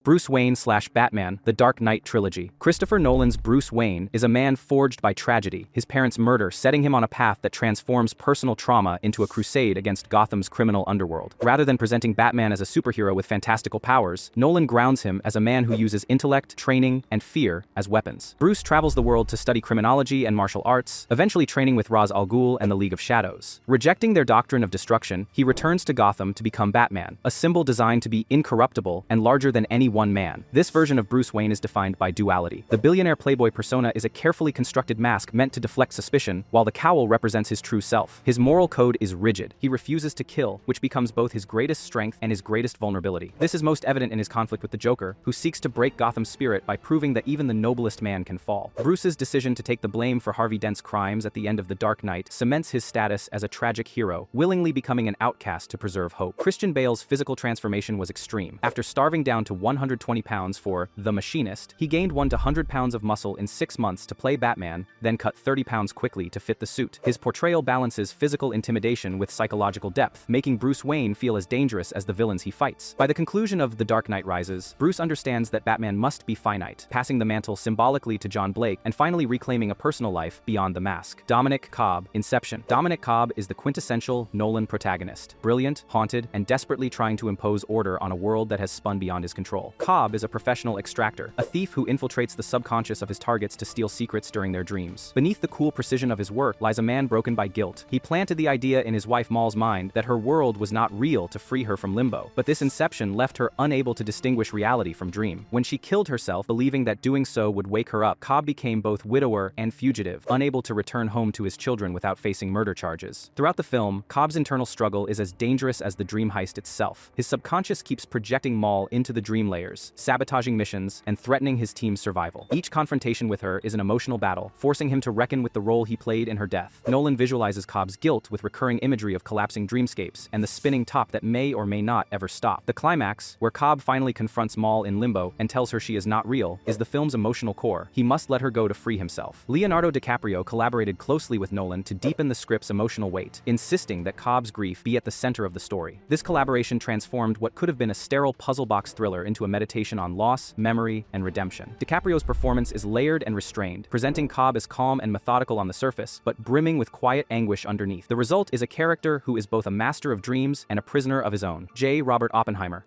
Bruce Wayne/Batman, The Dark Knight Trilogy. Christopher Nolan's Bruce Wayne is a man forged by tragedy, his parents' murder setting him on a path that transforms personal trauma into a crusade against Gotham's criminal underworld. Rather than presenting Batman as a superhero with fantastical powers, Nolan grounds him as a man who uses intellect, training, and fear as weapons. Bruce travels the world to study criminology and martial arts, eventually training with Ra's al Ghul and the League of Shadows. Rejecting their doctrine of destruction, he returns to Gotham to become Batman, a symbol designed to be incorruptible and larger than any one man. This version of Bruce Wayne is defined by duality. The billionaire playboy persona is a carefully constructed mask meant to deflect suspicion, while the cowl represents his true self. His moral code is rigid. He refuses to kill, which becomes both his greatest strength and his greatest vulnerability. This is most evident in his conflict with the Joker, who seeks to break Gotham's spirit by proving that even the noblest man can fall. Bruce's decision to take the blame for Harvey Dent's crimes at the end of The Dark Knight cements his status as a tragic hero, willingly becoming an outcast to preserve hope. Christian Bale's physical transformation was extreme. After starving down to 120 pounds for The Machinist, he gained 1 to 100 pounds of muscle in 6 months to play Batman, then cut 30 pounds quickly to fit the suit. His portrayal balances physical intimidation with psychological depth, making Bruce Wayne feel as dangerous as the villains he fights. By the conclusion of The Dark Knight Rises, Bruce understands that Batman must be finite, passing the mantle symbolically to John Blake and finally reclaiming a personal life beyond the mask. Dominic Cobb, Inception. Dominic Cobb is the quintessential Nolan protagonist, brilliant, haunted, and desperately trying to impose order on a world that has spun beyond his control. Cobb is a professional extractor, a thief who infiltrates the subconscious of his targets to steal secrets during their dreams. Beneath the cool precision of his work lies a man broken by guilt. He planted the idea in his wife Maul's mind that her world was not real to free her from limbo, but this inception left her unable to distinguish reality from dream. When she killed herself, believing that doing so would wake her up, Cobb became both widower and fugitive, unable to return home to his children without facing murder charges. Throughout the film, Cobb's internal struggle is as dangerous as the dream heist itself. His subconscious keeps projecting Maul into the dream layers, sabotaging missions, and threatening his team's survival. Each confrontation with her is an emotional battle, forcing him to reckon with the role he played in her death. Nolan visualizes Cobb's guilt with recurring imagery of collapsing dreamscapes and the spinning top that may or may not ever stop. The climax, where Cobb finally confronts Maul in limbo and tells her she is not real, is the film's emotional core. He must let her go to free himself. Leonardo DiCaprio collaborated closely with Nolan to deepen the script's emotional weight, insisting that Cobb's grief be at the center of the story. This collaboration transformed what could have been a sterile puzzle box thriller into a meditation on loss, memory, and redemption. DiCaprio's performance is layered and restrained, presenting Cobb as calm and methodical on the surface, but brimming with quiet anguish underneath. The result is a character who is both a master of dreams and a prisoner of his own. J. Robert Oppenheimer.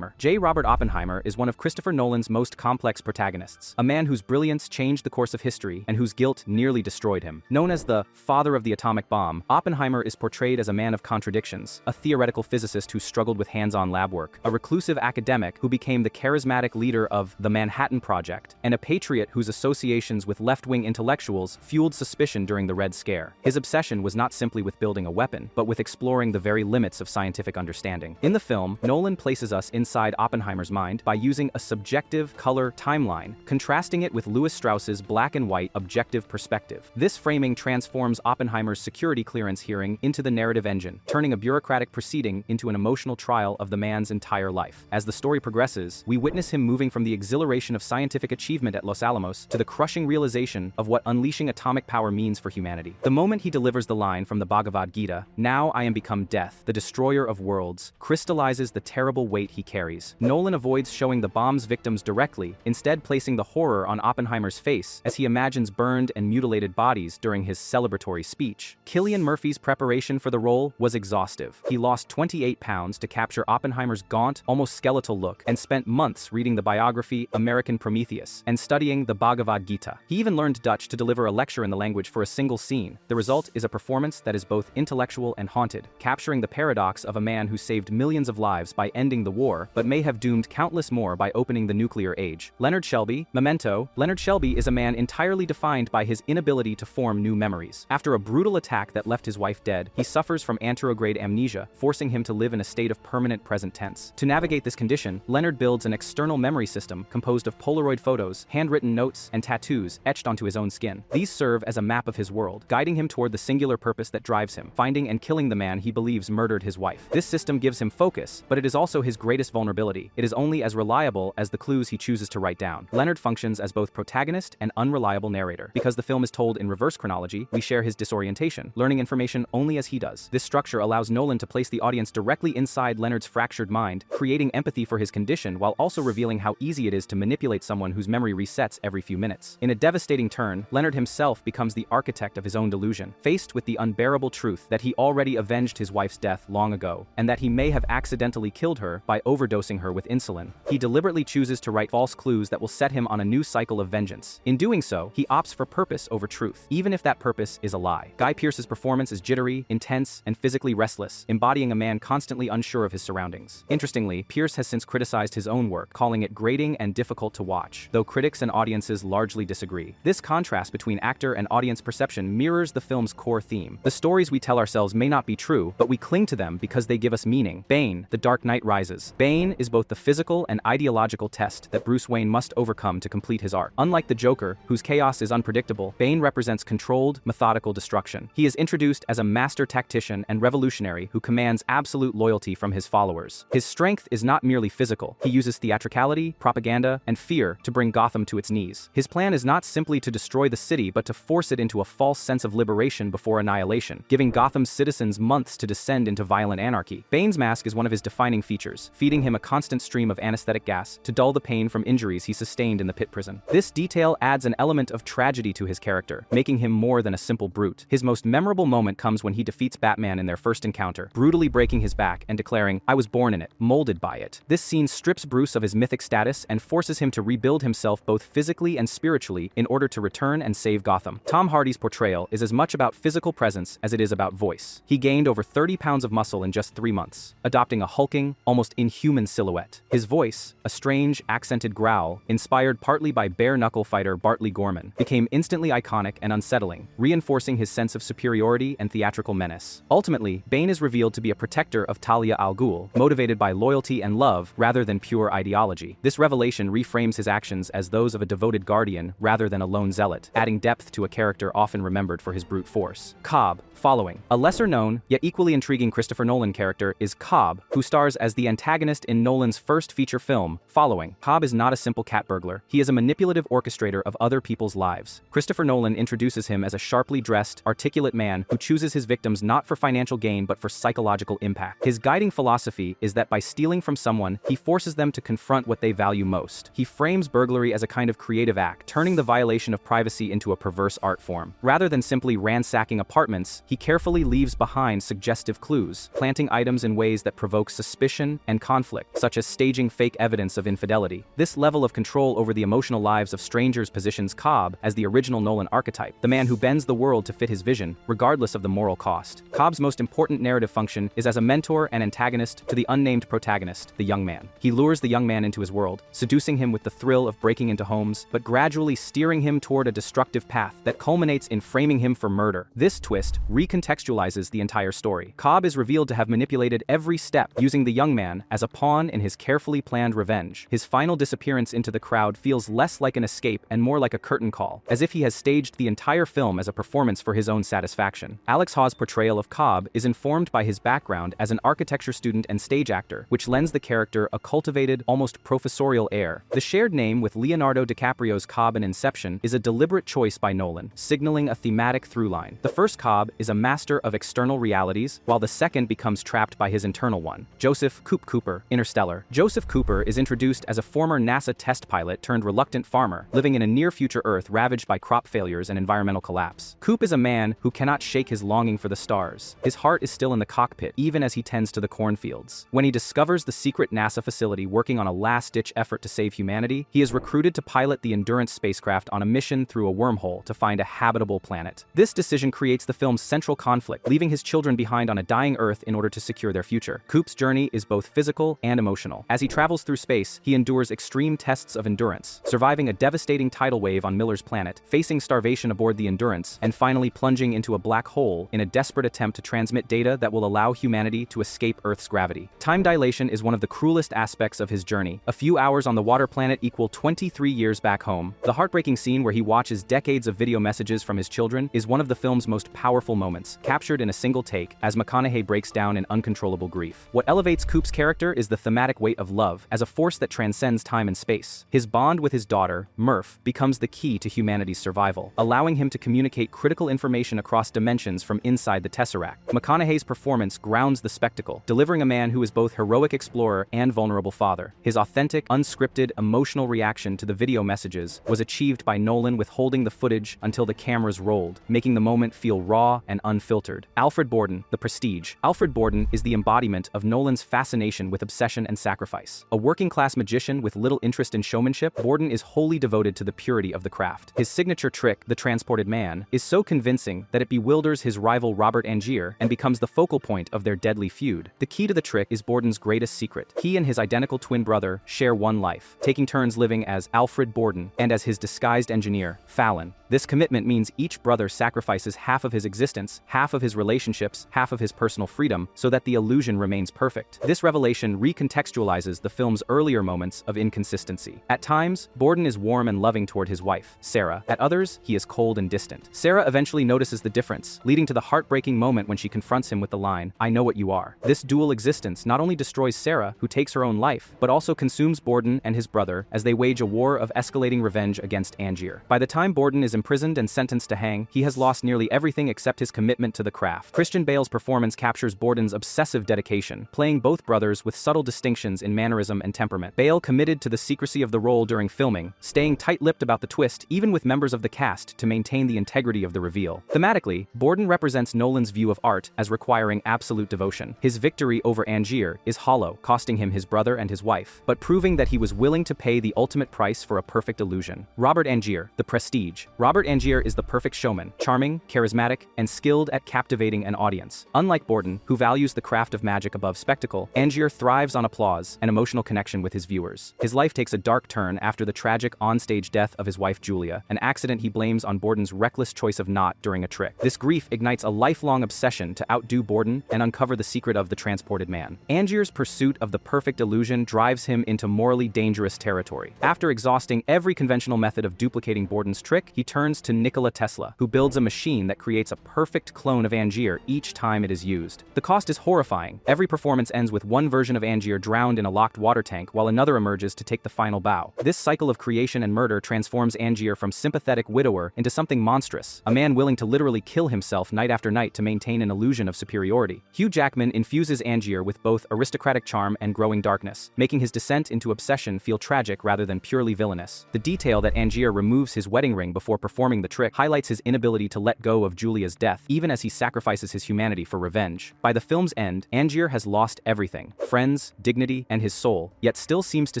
J. Robert Oppenheimer is one of Christopher Nolan's most complex protagonists, a man whose brilliance changed the course of history and whose guilt nearly destroyed him. Known as the father of the atomic bomb, Oppenheimer is portrayed as a man of contradictions, a theoretical physicist who struggled with hands-on lab work, a reclusive academic who became the charismatic leader of the Manhattan Project, and a patriot whose associations with left-wing intellectuals fueled suspicion during the Red Scare. His obsession was not simply with building a weapon, but with exploring the very limits of scientific understanding. In the film, Nolan places us inside Oppenheimer's mind by using a subjective color timeline, contrasting it with Lewis Strauss's black and white objective perspective. This framing transforms Oppenheimer's security clearance hearing into the narrative engine, turning a bureaucratic proceeding into an emotional trial of the man's entire life. As the story progresses, we witness him moving from the exhilaration of scientific achievement at Los Alamos to the crushing realization of what unleashing atomic power means for humanity. The moment he delivers the line from the Bhagavad Gita, "Now I am become death, the destroyer of worlds," crystallizes the terrible weight he carries. Nolan avoids showing the bomb's victims directly, instead placing the horror on Oppenheimer's face as he imagines burned and mutilated bodies during his celebratory speech. Cillian Murphy's preparation for the role was exhaustive. He lost 28 pounds to capture Oppenheimer's gaunt, almost skeletal look, and spent months reading the biography American Prometheus and studying the Bhagavad Gita. He even learned Dutch to deliver a lecture in the language for a single scene. The result is a performance that is both intellectual and haunted, capturing the paradox of a man who saved millions of lives by ending the war, but may have doomed countless more by opening the nuclear age. Leonard Shelby, Memento. Leonard Shelby is a man entirely defined by his inability to form new memories. After a brutal attack that left his wife dead, he suffers from anterograde amnesia, forcing him to live in a state of permanent present tense. To navigate this condition, Leonard builds an external memory system composed of Polaroid photos, handwritten notes, and tattoos etched onto his own skin. These serve as a map of his world, guiding him toward the singular purpose that drives him, finding and killing the man he believes murdered his wife. This system gives him focus, but it is also his greatest vulnerability. It is only as reliable as the clues he chooses to write down. Leonard functions as both protagonist and unreliable narrator. Because the film is told in reverse chronology, we share his disorientation, learning information only as he does. This structure allows Nolan to place the audience directly inside Leonard's fractured mind, creating empathy for his condition while while also revealing how easy it is to manipulate someone whose memory resets every few minutes. In a devastating turn, Leonard himself becomes the architect of his own delusion, faced with the unbearable truth that he already avenged his wife's death long ago, and that he may have accidentally killed her by overdosing her with insulin. He deliberately chooses to write false clues that will set him on a new cycle of vengeance. In doing so, he opts for purpose over truth, even if that purpose is a lie. Guy Pearce's performance is jittery, intense, and physically restless, embodying a man constantly unsure of his surroundings. Interestingly, Pearce has since criticized his own work, calling it grating and difficult to watch, though critics and audiences largely disagree. This contrast between actor and audience perception mirrors the film's core theme. The stories we tell ourselves may not be true, but we cling to them because they give us meaning. Bane, The Dark Knight Rises. Bane is both the physical and ideological test that Bruce Wayne must overcome to complete his arc. Unlike the Joker, whose chaos is unpredictable, Bane represents controlled, methodical destruction. He is introduced as a master tactician and revolutionary who commands absolute loyalty from his followers. His strength is not merely physical. He uses theatricality, propaganda, and fear to bring Gotham to its knees. His plan is not simply to destroy the city, but to force it into a false sense of liberation before annihilation, giving Gotham's citizens months to descend into violent anarchy. Bane's mask is one of his defining features, feeding him a constant stream of anesthetic gas to dull the pain from injuries he sustained in the pit prison. This detail adds an element of tragedy to his character, making him more than a simple brute. His most memorable moment comes when he defeats Batman in their first encounter, brutally breaking his back and declaring, "I was born in it, molded by it." This scene strips Bruce of his mythic status and forces him to rebuild himself both physically and spiritually in order to return and save Gotham. Tom Hardy's portrayal is as much about physical presence as it is about voice. He gained over 30 pounds of muscle in just 3 months, adopting a hulking, almost inhuman silhouette. His voice, a strange, accented growl, inspired partly by bare-knuckle fighter Bartley Gorman, became instantly iconic and unsettling, reinforcing his sense of superiority and theatrical menace. Ultimately, Bane is revealed to be a protector of Talia al Ghul, motivated by loyalty and love rather than pure ideology. This revelation reframes his actions as those of a devoted guardian rather than a lone zealot, adding depth to a character often remembered for his brute force. Cobb, following. A lesser-known, yet equally intriguing Christopher Nolan character is Cobb, who stars as the antagonist in Nolan's first feature film, Following. Cobb is not a simple cat burglar. He is a manipulative orchestrator of other people's lives. Christopher Nolan introduces him as a sharply dressed, articulate man who chooses his victims not for financial gain but for psychological impact. His guiding philosophy is that by stealing from someone, he forces them to confront what they value most. He frames burglary as a kind of creative act, turning the violation of privacy into a perverse art form. Rather than simply ransacking apartments, he carefully leaves behind suggestive clues, planting items in ways that provoke suspicion and conflict, such as staging fake evidence of infidelity. This level of control over the emotional lives of strangers positions Cobb as the original Nolan archetype, the man who bends the world to fit his vision, regardless of the moral cost. Cobb's most important narrative function is as a mentor and antagonist to the unnamed protagonist, the young man. He lures the young man into his world, seducing him with the thrill of breaking into homes, but gradually steering him toward a destructive path that culminates in framing him for murder. This twist recontextualizes the entire story. Cobb is revealed to have manipulated every step, using the young man as a pawn in his carefully planned revenge. His final disappearance into the crowd feels less like an escape and more like a curtain call, as if he has staged the entire film as a performance for his own satisfaction. Alex Hawes' portrayal of Cobb is informed by his background as an architecture student and stage actor, which lends the character a cultivated, almost professorial air. The shared name with Leonardo DiCaprio's Cobb in Inception is a deliberate choice by Nolan, signaling a thematic through-line. The first Cobb is a master of external realities, while the second becomes trapped by his internal one. Joseph "Coop" Cooper, Interstellar. Joseph Cooper is introduced as a former NASA test pilot turned reluctant farmer, living in a near-future Earth ravaged by crop failures and environmental collapse. Coop is a man who cannot shake his longing for the stars. His heart is still in the cockpit, even as he tends to the cornfields. When he discovers the secret NASA facility working on a last-ditch effort to save humanity, he is recruited to pilot the Endurance spacecraft on a mission through a wormhole to find a habitable planet. This decision creates the film's central conflict, leaving his children behind on a dying Earth in order to secure their future. Coop's journey is both physical and emotional. As he travels through space, he endures extreme tests of endurance, surviving a devastating tidal wave on Miller's planet, facing starvation aboard the Endurance, and finally plunging into a black hole in a desperate attempt to transmit data that will allow humanity to escape Earth's gravity. Time dilation is one of the cruelest aspects of his journey. A few hours on the water planet equal 23 years back home. The heartbreaking scene where he watches decades of video messages from his children is one of the film's most powerful moments, captured in a single take as McConaughey breaks down in uncontrollable grief. What elevates Coop's character is the thematic weight of love as a force that transcends time and space. His bond with his daughter, Murph, becomes the key to humanity's survival, allowing him to communicate critical information across dimensions from inside the Tesseract. McConaughey's performance grounds the spectacle, delivering a man who is both heroic explorer and vulnerable father. father. His authentic, unscripted, emotional reaction to the video messages was achieved by Nolan withholding the footage until the cameras rolled, making the moment feel raw and unfiltered. Alfred Borden, The Prestige. Alfred Borden is the embodiment of Nolan's fascination with obsession and sacrifice. A working-class magician with little interest in showmanship, Borden is wholly devoted to the purity of the craft. His signature trick, the transported man, is so convincing that it bewilders his rival Robert Angier and becomes the focal point of their deadly feud. The key to the trick is Borden's greatest secret. He and his identical twin brother share one life, taking turns living as Alfred Borden and as his disguised engineer, Fallon. This commitment means each brother sacrifices half of his existence, half of his relationships, half of his personal freedom, so that the illusion remains perfect. This revelation recontextualizes the film's earlier moments of inconsistency. At times, Borden is warm and loving toward his wife, Sarah. At others, he is cold and distant. Sarah eventually notices the difference, leading to the heartbreaking moment when she confronts him with the line, "I know what you are." This dual existence not only destroys Sarah, who takes her own life, but also consumes Borden and his brother as they wage a war of escalating revenge against Angier. By the time Borden is imprisoned and sentenced to hang, he has lost nearly everything except his commitment to the craft. Christian Bale's performance captures Borden's obsessive dedication, playing both brothers with subtle distinctions in mannerism and temperament. Bale committed to the secrecy of the role during filming, staying tight-lipped about the twist even with members of the cast to maintain the integrity of the reveal. Thematically, Borden represents Nolan's view of art as requiring absolute devotion. His victory over Angier is hollow, costing him his brother and his wife, but proving that he was willing to pay the ultimate price for a perfect illusion. Robert Angier, The Prestige. Robert Angier is the perfect showman, charming, charismatic, and skilled at captivating an audience. Unlike Borden, who values the craft of magic above spectacle, Angier thrives on applause and emotional connection with his viewers. His life takes a dark turn after the tragic onstage death of his wife Julia, an accident he blames on Borden's reckless choice of knot during a trick. This grief ignites a lifelong obsession to outdo Borden and uncover the secret of the transported man. Angier's pursuit of the perfect illusion drives him into morally dangerous territory. After exhausting every conventional method of duplicating Borden's trick, he turns to Nikola Tesla, who builds a machine that creates a perfect clone of Angier each time it is used. The cost is horrifying. Every performance ends with one version of Angier drowned in a locked water tank while another emerges to take the final bow. This cycle of creation and murder transforms Angier from sympathetic widower into something monstrous, a man willing to literally kill himself night after night to maintain an illusion of superiority. Hugh Jackman infuses Angier with both aristocratic charm and growing darkness, making his descent into obsession feel tragic rather than purely villainous. The detail that Angier removes his wedding ring before performing the trick highlights his inability to let go of Julia's death, even as he sacrifices his humanity for revenge. By the film's end, Angier has lost everything: friends, dignity, and his soul, yet still seems to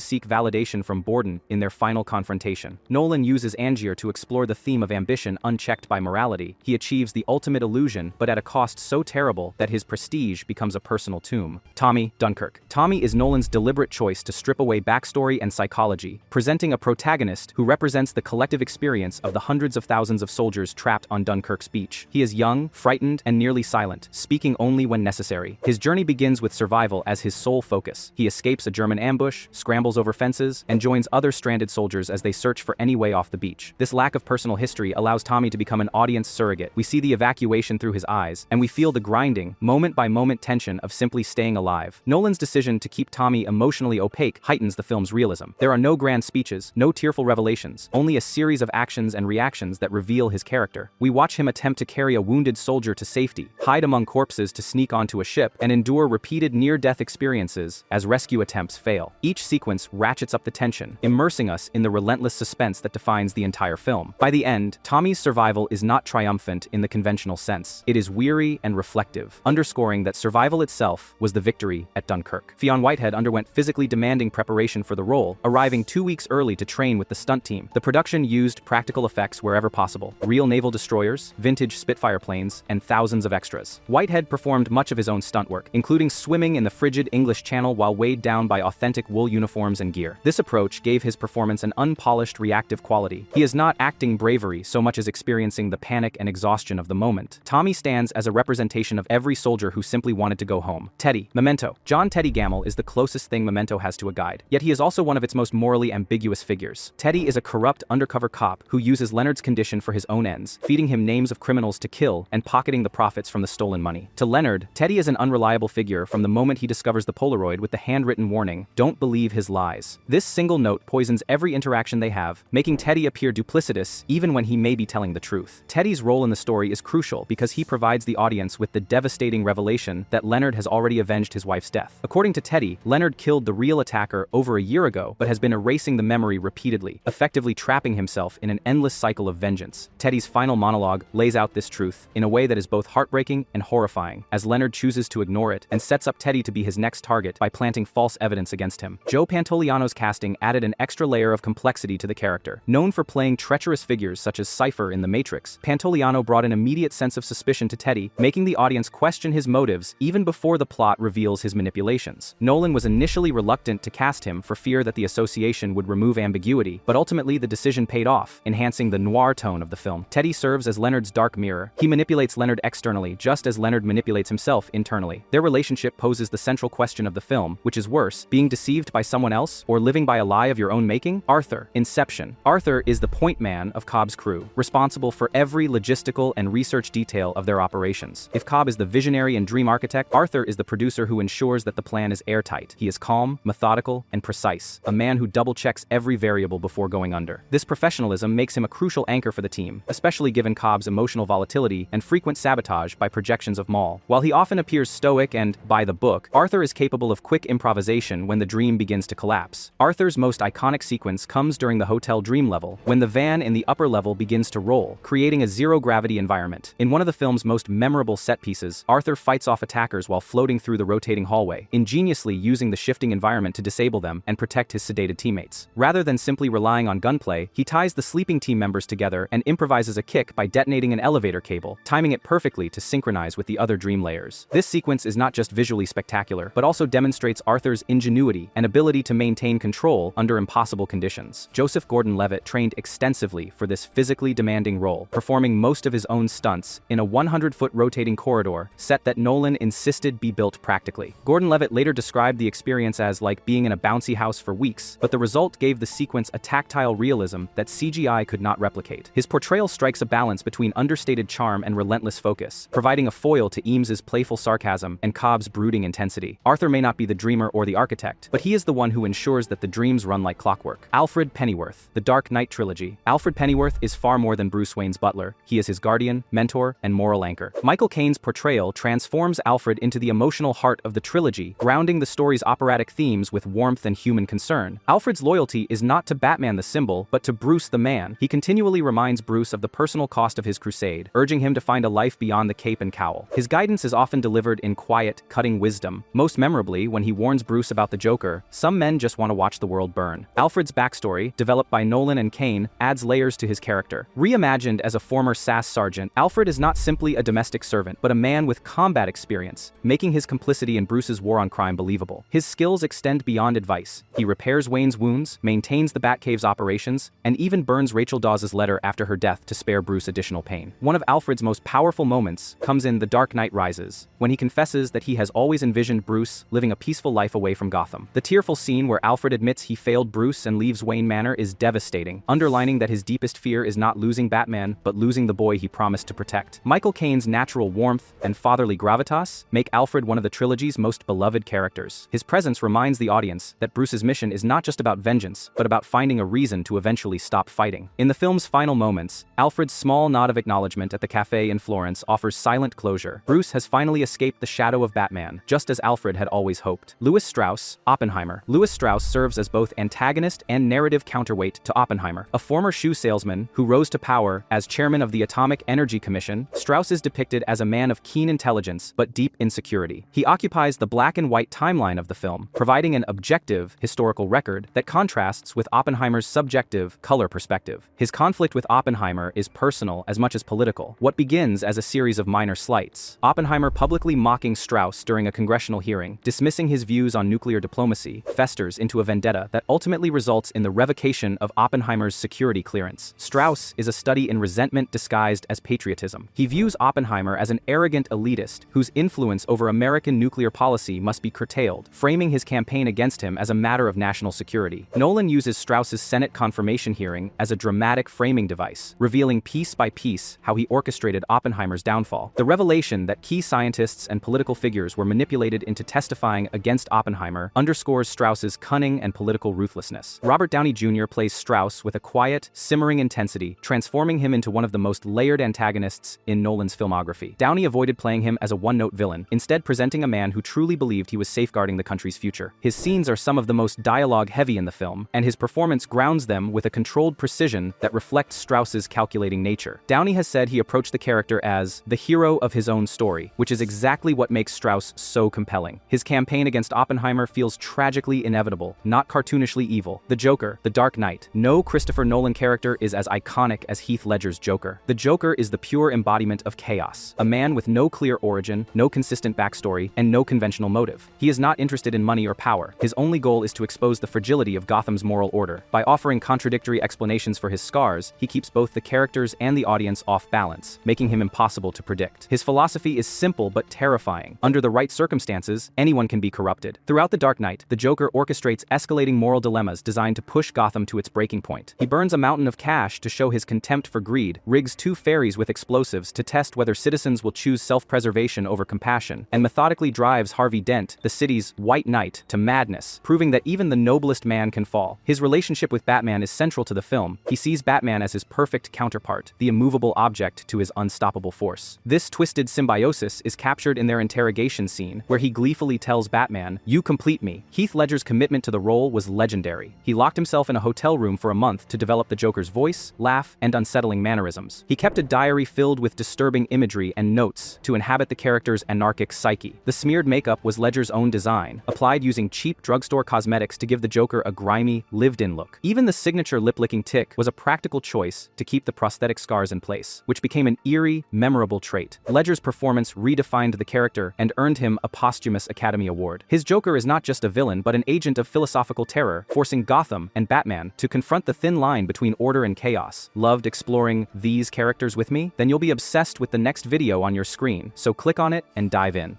seek validation from Borden in their final confrontation. Nolan uses Angier to explore the theme of ambition unchecked by morality. He achieves the ultimate illusion, but at a cost so terrible that his prestige becomes a personal tomb. Tommy, Dunkirk. Tommy is Nolan's deliberate choice to strip away backstory and psychology, presenting a protagonist who represents the collective experience of the hundreds of thousands of soldiers trapped on Dunkirk's beach. He is young, frightened, and nearly silent, speaking only when necessary. His journey begins with survival as his sole focus. He escapes a German ambush, scrambles over fences, and joins other stranded soldiers as they search for any way off the beach. This lack of personal history allows Tommy to become an audience surrogate. We see the evacuation through his eyes, and we feel the grinding, moment-by-moment tension of simply staying alive. Nolan's decision to keep Tommy emotionally opaque heightens the film's realism. There are no grand speeches, no tearful revelations, only a series of actions and reactions that reveal his character. We watch him attempt to carry a wounded soldier to safety, hide among corpses to sneak onto a ship, and endure repeated near-death experiences as rescue attempts fail. Each sequence ratchets up the tension, immersing us in the relentless suspense that defines the entire film. By the end, Tommy's survival is not triumphant in the conventional sense. It is weary and reflective, underscoring that survival itself was the victory at Dunkirk. Fionn Whitehead underwent physically demanding preparation for the role, arriving 2 weeks early to train with the stunt team. The production used practical effects wherever possible: real naval destroyers, vintage Spitfire planes, and thousands of extras. Whitehead performed much of his own stunt work, including swimming in the frigid English Channel while weighed down by authentic wool uniforms and gear. This approach gave his performance an unpolished, reactive quality. He is not acting bravery so much as experiencing the panic and exhaustion of the moment. Tommy stands as a representation of every soldier who simply wanted to go home. Teddy, Memento. John Teddy Gammell is the closest thing Memento has to a guide, yet he is also one of its most morally ambiguous figures. Teddy is a corrupt undercover cop who uses Leonard's condition for his own ends, feeding him names of criminals to kill and pocketing the profits from the stolen money. To Leonard, Teddy is an unreliable figure from the moment he discovers the Polaroid with the handwritten warning, "Don't believe his lies." This single note poisons every interaction they have, making Teddy appear duplicitous even when he may be telling the truth. Teddy's role in the story is crucial because he provides the audience with the devastating revelation that Leonard has already avenged his wife's death. According to Teddy, Leonard killed the real attacker over a year ago but has been erasing the memory repeatedly, effectively trapping himself in an endless cycle of vengeance. Teddy's final monologue lays out this truth in a way that is both heartbreaking and horrifying, as Leonard chooses to ignore it and sets up Teddy to be his next target by planting false evidence against him. Joe Pantoliano's casting added an extra layer of complexity to the character. Known for playing treacherous figures such as Cypher in The Matrix, Pantoliano brought an immediate sense of suspicion to Teddy, making the audience question his motives even before the plot reveals his manipulations. Nolan was initially reluctant to cast him for fear that the association would remove ambiguity, but ultimately the decision paid off, enhancing the noir tone of the film. Teddy serves as Leonard's dark mirror. He manipulates Leonard externally just as Leonard manipulates himself internally. Their relationship poses the central question of the film, which is worse, being deceived by someone else or living by a lie of your own making? Arthur. Inception. Arthur is the point man of Cobb's crew, responsible for every logistical and research detail of their operations. If Cobb is the visionary and dream architect, Arthur is the producer who ensures that the plan is airtight. He is calm, methodical, and precise, a man who double-checks every variable before going under. This professionalism makes him a crucial anchor for the team, especially given Cobb's emotional volatility and frequent sabotage by projections of Maul. While he often appears stoic and by the book, Arthur is capable of quick improvisation when the dream begins to collapse. Arthur's most iconic sequence comes during the hotel dream level, when the van in the upper level begins to roll, creating a zero-gravity environment. In one of the film's most memorable set pieces, Arthur fights off attackers while floating through the rotating hallway, ingeniously using the shifting environment to disable them and protect his sedated teammates. Rather than simply relying on gunplay, he ties the sleeping team members together and improvises a kick by detonating an elevator cable, timing it perfectly to synchronize with the other dream layers. This sequence is not just visually spectacular, but also demonstrates Arthur's ingenuity and ability to maintain control under impossible conditions. Joseph Gordon-Levitt trained extensively for this physically demanding role, performing most of his own stunts in a 100-foot rotating corridor set that Nolan insisted be built practically. Gordon-Levitt later described the experience as like being in a bouncy house for weeks, but the result gave the sequence a tactile realism that CGI could not replicate. His portrayal strikes a balance between understated charm and relentless focus, providing a foil to Eames's playful sarcasm and Cobb's brooding intensity. Arthur may not be the dreamer or the architect, but he is the one who ensures that the dreams run like clockwork. Alfred Pennyworth. The Dark Knight Trilogy. Alfred Pennyworth is far more than Bruce Wayne's butler. He is his guardian, mentor, and moral anchor. Michael Caine's portrayal transforms Alfred into the emotional heart of the trilogy, grounding the story's operatic themes with warmth and human concern. Alfred's loyalty is not to Batman the symbol, but to Bruce the man. He continually reminds Bruce of the personal cost of his crusade, urging him to find a life beyond the cape and cowl. His guidance is often delivered in quiet, cutting wisdom, most memorably when he warns Bruce about the Joker. Some men just want to watch the world burn. Alfred's backstory, developed by Nolan and Caine, adds layers to his character. Reimagined as a former SAS sergeant, Alfred is not simply a domestic servant, but a man with combat experience, making his complicity in Bruce's war on crime believable. His skills extend beyond advice. He repairs Wayne's wounds, maintains the Batcave's operations, and even burns Rachel Dawes' letter after her death to spare Bruce additional pain. One of Alfred's most powerful moments comes in The Dark Knight Rises, when he confesses that he has always envisioned Bruce living a peaceful life away from Gotham. The tearful scene where Alfred admits he failed Bruce and leaves Wayne Manor is devastating, underlining that his deepest fear is not losing Batman, but losing the boy he promised to protect. Michael Caine's natural warmth and fatherly gravitas make Alfred one of the trilogy's most beloved characters. His presence reminds the audience that Bruce's mission is not just about vengeance, but about finding a reason to eventually stop fighting. In the film's final moments, Alfred's small nod of acknowledgement at the cafe in Florence offers silent closure. Bruce has finally escaped the shadow of Batman, just as Alfred had always hoped. Louis Strauss, Oppenheimer. Louis Strauss serves as both antagonist and narrative counterweight to Oppenheimer. A former shoe salesman who rose to power as chairman of the Atomic Energy Commission, Strauss is depicted as a man of keen intelligence but deep insecurity. He occupies the black and white timeline of the film, providing an objective historical record that contrasts with Oppenheimer's subjective color perspective. His conflict with Oppenheimer is personal as much as political. What begins as a series of minor slights, Oppenheimer publicly mocking Strauss during a congressional hearing, dismissing his views on nuclear diplomacy, festers into a vendetta that ultimately results in the revocation of Oppenheimer's security clearance. Strauss is a study in resentment disguised as patriotism. He views Oppenheimer as an arrogant elitist whose influence over American nuclear policy must be curtailed, framing his campaign against him as a matter of national security. Nolan uses Strauss's Senate confirmation hearing as a dramatic framing device, revealing piece by piece how he orchestrated Oppenheimer's downfall. The revelation that key scientists and political figures were manipulated into testifying against Oppenheimer underscores Strauss's cunning and political ruthlessness. Robert Downey Jr. plays Strauss with a quiet, simmering intensity, transforming him into one of the most layered antagonists in Nolan's filmography. Downey avoided playing him as a one-note villain, instead presenting a man who truly believed he was safeguarding the country's future. nature. His scenes are some of the most dialogue-heavy in the film, and his performance grounds them with a controlled precision that reflects Strauss's calculating nature. Downey has said he approached the character as the hero of his own story, which is exactly what makes Strauss so compelling. His campaign against Oppenheimer feels tragically inevitable, not cartoonishly evil. The Joker, the Dark Knight. No Christopher Nolan character is as iconic as Heath Ledger's Joker. The Joker is the pure embodiment of chaos, a man with no clear origin, no consistent backstory, and no conventional motive. He is not interested in money or power. His only goal is to expose the fragility of Gotham's moral order. By offering contradictory explanations for his scars, he keeps both the characters and the audience off balance, making him impossible to predict. His philosophy is simple but terrifying. Under the right circumstances, anyone can be corrupted. Throughout The Dark Knight, the Joker orchestrates escalating moral dilemmas designed to push Gotham to its breaking point. He burns a mountain of cash to show his contempt for greed, rigs 2 ferries with explosives to test whether citizens will choose self-preservation over compassion, and methodically drives Harvey Dent, the city's White Knight, to madness, proving that even the noblest man can fall. His relationship with Batman is central to the film. He sees Batman as his perfect counterpart, the immovable object to his unstoppable force. This twisted symbiosis is captured in their interrogation scene, where he gleefully tells Batman, "You complete me." Heath Ledger's commitment to the role was legendary. He locked himself in a hotel room for a month to develop the Joker's voice, laugh, and unsettling mannerisms. He kept a diary filled with disturbing imagery and notes to inhabit the character's anarchic psyche. The smeared makeup was Ledger's own design, applied using cheap drugstore cosmetics to give the Joker a grimy, lived-in look. Even the signature lip-licking tic was a practical choice to keep the prosthetic scars in place, which became an eerie, memorable trait. Ledger's performance redefined the character and earned him a posthumous Academy Award. His Joker is not just a villain but an agent of philosophical terror, forcing Gotham and Batman to confront the thin line between order and chaos. Loved exploring these characters with me? Then you'll be obsessed with the next video on your screen, so click on it and dive in.